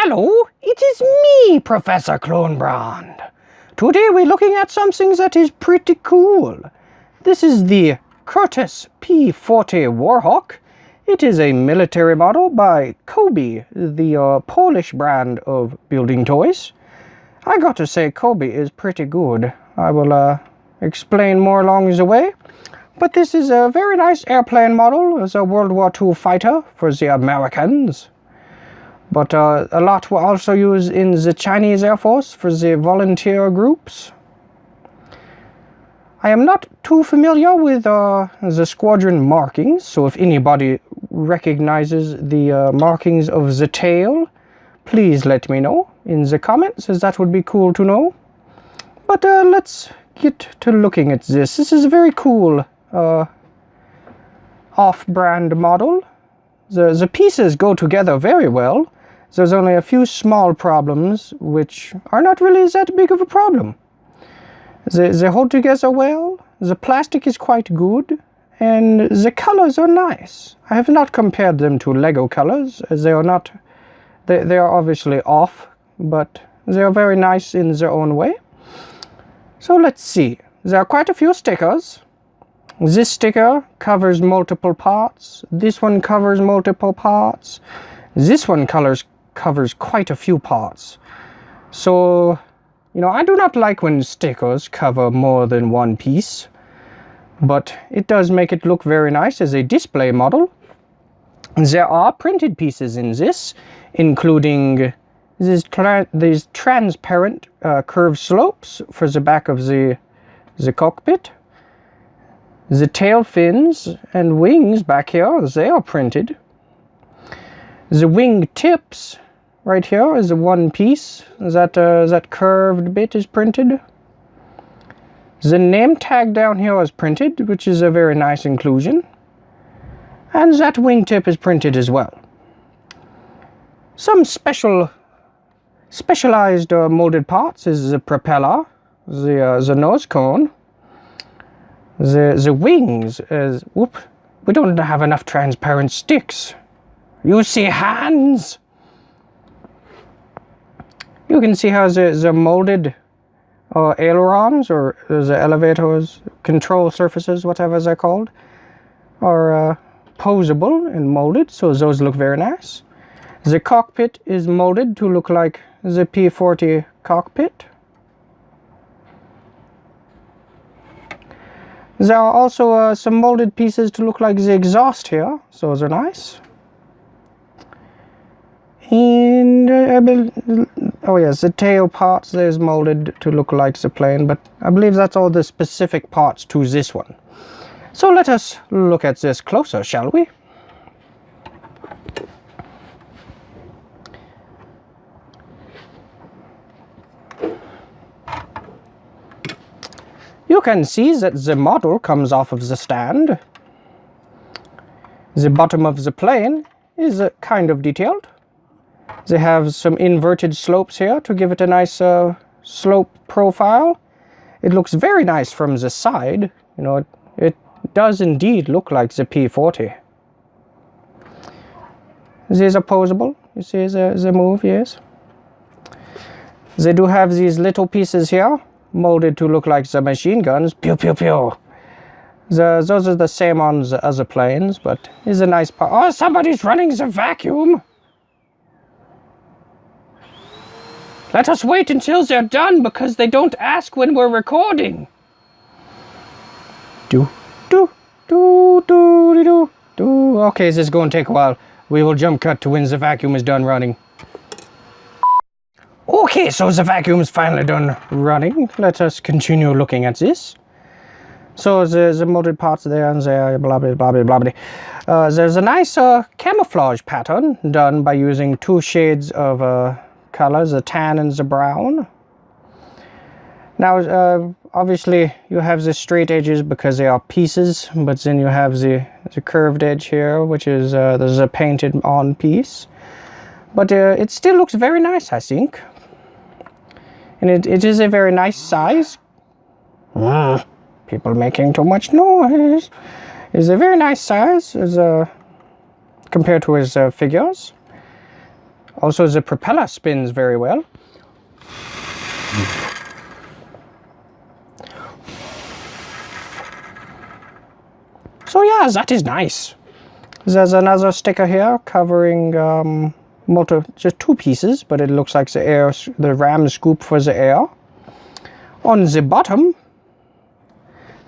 Hello, it is me, Professor Clonebrand. Today we're looking at something that is pretty cool. This is the Curtis P-40 Warhawk. It is a military model by Cobi, the Polish brand of building toys. I got to say, Cobi is pretty good. I will explain more along the way. But this is a very nice airplane model. It's a World War II fighter for the Americans. But a lot were also used in the Chinese Air Force for the volunteer groups. I am not too familiar with the squadron markings, so if anybody recognizes the markings of the tail, please let me know in the comments, as that would be cool to know. But let's get to looking at this. This is a very cool off-brand model. The pieces go together very well. There's only a few small problems, which are not really that big of a problem. They hold together well, the plastic is quite good, and the colors are nice. I have not compared them to Lego colors, as they are not... They are obviously off, but they are very nice in their own way. So let's see. There are quite a few stickers. This sticker covers multiple parts. This one covers multiple parts. This one covers quite a few parts. So, you know, I do not like when stickers cover more than one piece, but it does make it look very nice as a display model. There are printed pieces in this, including these transparent curved slopes for the back of the cockpit. The tail fins and wings back here, they are printed. The wing tips right here is the one piece. That curved bit is printed. The name tag down here is printed, which is a very nice inclusion. And that wingtip is printed as well. Some specialized molded parts is the propeller, the nose cone, the wings. Whoop! We don't have enough transparent sticks. You see hands? You can see how the molded ailerons, or the elevators, control surfaces, whatever they're called, are posable and molded, so those look very nice. The cockpit is molded to look like the P-40 cockpit. There are also some molded pieces to look like the exhaust here, so those are nice. And oh yes, the tail parts there's molded to look like the plane, but I believe that's all the specific parts to this one. So let us look at this closer, shall we? You can see that the model comes off of the stand. The bottom of the plane is kind of detailed. They have some inverted slopes here to give it a nice slope profile. It looks very nice from the side. You know, it does indeed look like the P-40. These are posable. You see the move, yes. They do have these little pieces here, molded to look like the machine guns. Pew, pew, pew. Those are the same on the other planes, but it's a nice part. Oh, somebody's running the vacuum! Let us wait until they're done, because they don't ask when we're recording. Okay, this is going to take a while. We will jump cut to when the vacuum is done running. Okay, so the vacuum is finally done running. Let us continue looking at this. So the molded parts there and there, blah blah blah blah blah. There's a nice camouflage pattern done by using two shades of colors, the tan and the brown. Now, obviously, you have the straight edges because they are pieces, but then you have the curved edge here, which is there's a painted on piece. But it still looks very nice, I think. And it is a very nice size. People making too much noise. It's a very nice size as compared to his figures. Also, the propeller spins very well. So yeah, that is nice. There's another sticker here covering just 2 pieces, but it looks like the ram scoop for the air. On the bottom,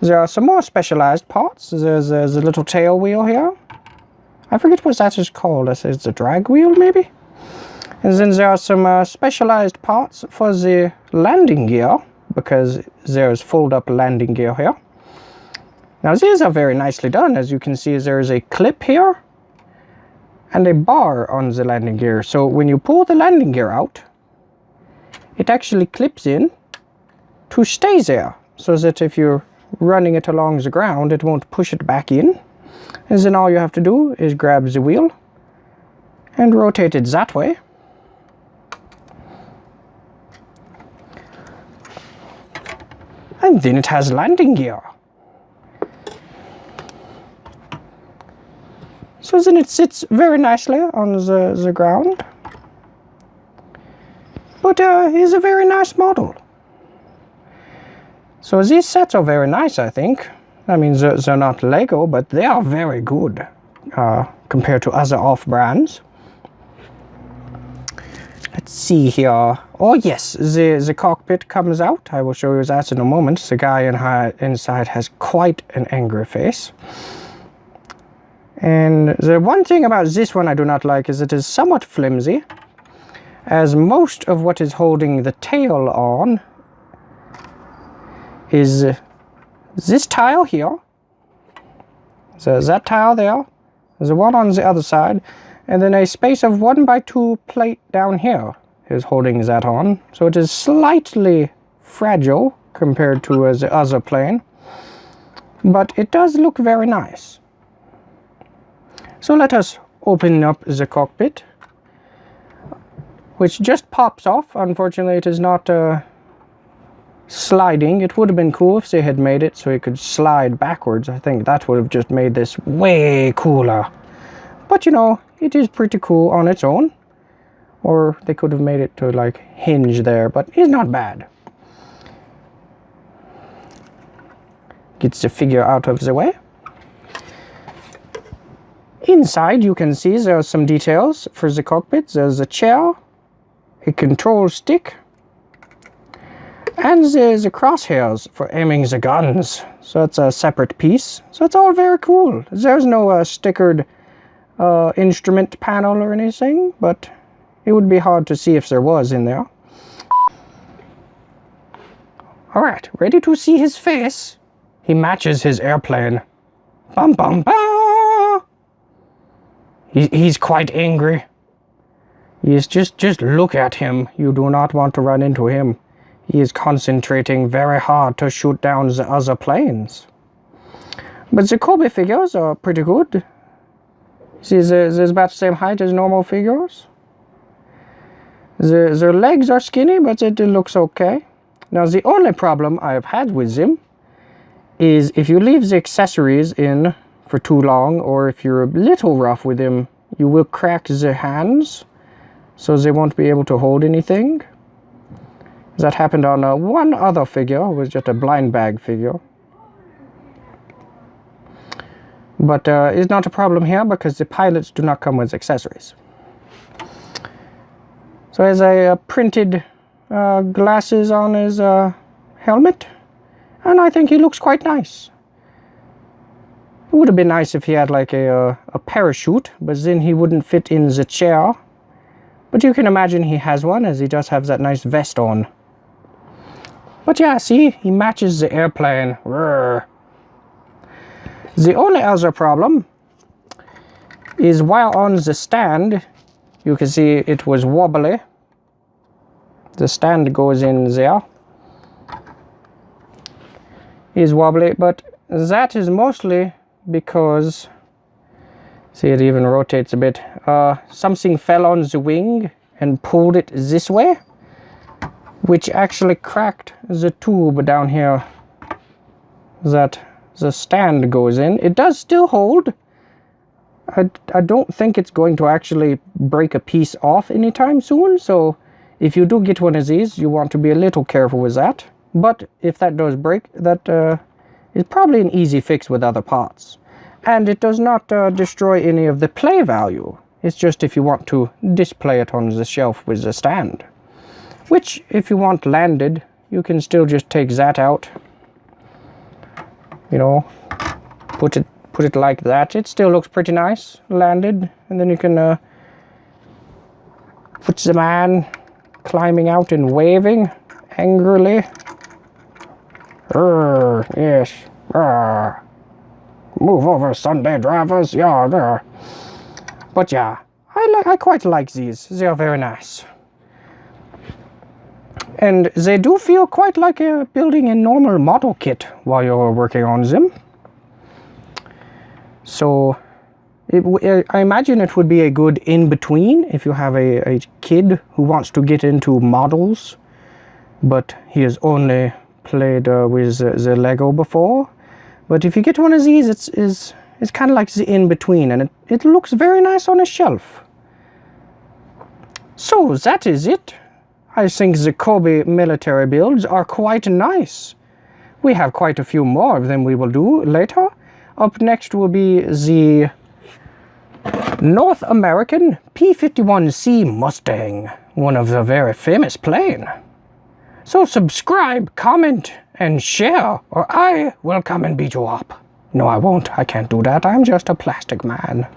there are some more specialized parts. There's a little tail wheel here. I forget what that is called. It's a drag wheel, maybe? And then there are some specialized parts for the landing gear, because there's fold-up landing gear here. Now these are very nicely done. As you can see, there's a clip here and a bar on the landing gear. So when you pull the landing gear out, it actually clips in to stay there, so that if you're running it along the ground, it won't push it back in. And then all you have to do is grab the wheel and rotate it that way. And then it has landing gear. So then it sits very nicely on the ground. But it's a very nice model. So these sets are very nice, I think. I mean, they're not Lego, but they are very good compared to other off-brands. Let's see here. Oh yes, the cockpit comes out. I will show you that in a moment. The guy inside has quite an angry face. And the one thing about this one I do not like is it is somewhat flimsy, as most of what is holding the tail on is this tile here. So that tile there, the one on the other side, and then a space of 1x2 plate down here is holding that on. So it is slightly fragile compared to the other plane, but it does look very nice. So let us open up the cockpit, which just pops off. Unfortunately, it is not sliding. It would have been cool if they had made it so it could slide backwards. I think that would have just made this way cooler. But you know, it is pretty cool on its own. Or they could have made it to like hinge there, but it's not bad. Gets the figure out of the way. Inside you can see there are some details for the cockpit. There's a chair, a control stick, and there's the crosshairs for aiming the guns. So it's a separate piece. So it's all very cool. There's no stickered instrument panel or anything, but it would be hard to see if there was in there. Alright, ready to see his face? He matches his airplane. Bum bum bum! He's quite angry. Just look at him. You do not want to run into him. He is concentrating very hard to shoot down the other planes. But the Cobi figures are pretty good. See, they're about the same height as normal figures. Their legs are skinny, but it looks okay. Now, the only problem I've had with them is if you leave the accessories in for too long, or if you're a little rough with them, you will crack the hands, so they won't be able to hold anything. That happened on one other figure. It was just a blind bag figure. But it's not a problem here because the pilots do not come with accessories. So he has a printed glasses on his helmet, and I think he looks quite nice. It would have been nice if he had like a parachute, but then he wouldn't fit in the chair. But you can imagine he has one, as he does have that nice vest on. But yeah, see, he matches the airplane. Roar. The only other problem is while on the stand, you can see it was wobbly. The stand goes in there. It's wobbly, but that is mostly because, see, it even rotates a bit. Something fell on the wing and pulled it this way, which actually cracked the tube down here that the stand goes in. It does still hold, I don't think it's going to actually break a piece off anytime soon, so if you do get one of these, you want to be a little careful with that. But if that does break, that is probably an easy fix with other parts. And it does not destroy any of the play value. It's just if you want to display it on the shelf with the stand. Which, if you want landed, you can still just take that out. You know, put it like that. It still looks pretty nice, landed. And then you can put the man climbing out and waving angrily. Yes. Move over, Sunday drivers. Yeah. But yeah, I quite like these. They are very nice. And they do feel quite like building a normal model kit while you're working on them. So I imagine it would be a good in-between if you have a kid who wants to get into models, but he has only played with the Lego before. But if you get one of these, it's kind of like the in-between, and it looks very nice on a shelf. So that is it. I think the Cobi military builds are quite nice. We have quite a few more of them we will do later. Up next will be the North American P-51C Mustang, one of the very famous plane. So subscribe, comment, and share, or I will come and beat you up. No, I won't. I can't do that. I'm just a plastic man.